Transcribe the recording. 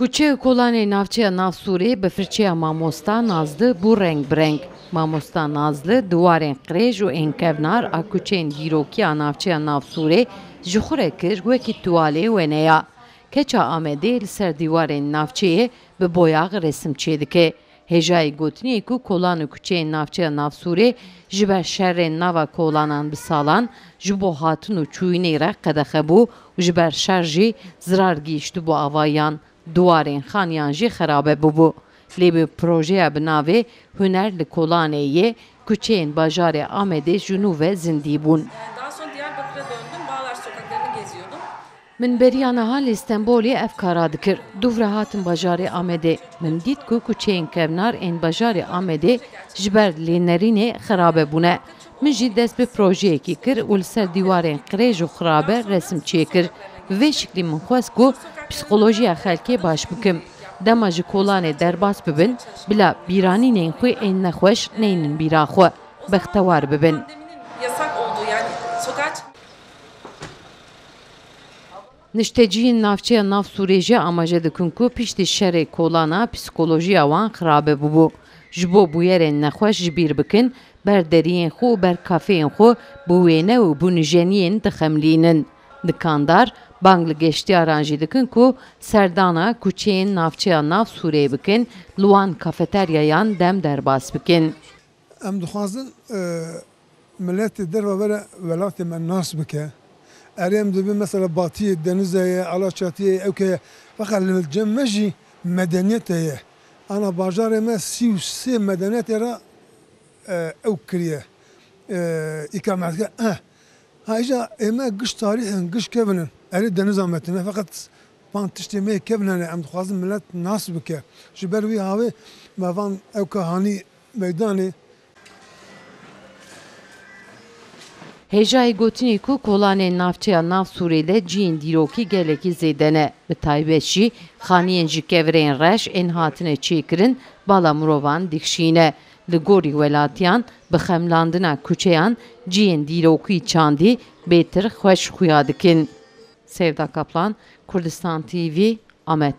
Kuçe kolanê navçeya Nav Sûrê bi firçeya mamosta nazlı bu renk bireng. Mamosta nazlı duwarên qirêj û ênkevnar a kuçeyên dîrokiya navçeya Nav Sûrê ji xwe re kir wekî tuwalê wêneya. Keça Amedê li ser dîwarên navçeyê bi boyax resim çêdike. Hêjayê gotiniyê ku kolan û kuçeyên navçeya Nav Sûrê ji ber şerrên nava kolanan bi salan ji bo hatin û çûyînê re qedexebû û ji ber şer jî zirar gihîştibû avayan. Duwarên xaniyan jî xerabe bûbû. Lê bi projeya bi navê Huner li Kolanê yê kuçeyên bajarê Amedê ji nû ve zindî bûn. Daha sonra Diyarbakır'a döndüm. Bağlar sokaklarını geziyordum. Min beriya niha li Stenbolê ev kara dikir. Duvre hatin bajarê Amedê. Min dît ku kuçeyên kevnar ên bajarê Amedê ji ber lênerînê xerabe bûne. Min jî dest bi projeyekî kir û li ser dîwarên qirêj û xirabe resim çêkir. Vê şiklî min xwest ku psîkolojiya xelkê baş bikim. Dema ji kolanê derbas bibin, bila bîranînên xwe ên nexweş neynin bîra xwe. Bextewar bibin. Yasak olduğu yani sokağa Nişteciyên navçeya Nav Sûrê jî amaje dikin ku piştî şerê kolana psîkolojiya wan xirabe bûbû. Ji bo bûyerên nexweş ji bîr bikin, ber deriyên xwe û ber kafeyên xwe bi wêne û bi nijeniyên dixemlînin. Dikandar bang li geştiyaran jî dikin ku serdana kuçeyên navçeya Nav Sûrê bikin, li wan kafeteryayan dem derbas bikin. Em dixwazin milletê derve vere welatê me nas bike. Erê dibin mesela Batiyê, Denizeyê, Alaçatiyê, Ewkeyê feqet li cem me jî medeniyetê ye. Ana bajarê me 33 medeniyetê re ew kiriye. İkametgeh Haja ême giş tarîxên giş kevinin erê deniza metine feqet van tiştê me kevine em dixwazin millet nas bike. Ji ber wî havê me van ewka hanî meydanê. Hêjayê gotinî ku kolanên navçeya Nav Sûrê de ciyên dîrokî gelekî zêde ne. Bi taybet jî xaniyên ji kevirên reş ên hatine çêkirin bala mirovan dikşîne. Li gorî welatiyan bi xemlandina kuçeyan ciyên dîrokî çandî bêtir xweş xuya dikin. Sevda Kaplan, Kurdistan TV, Amed.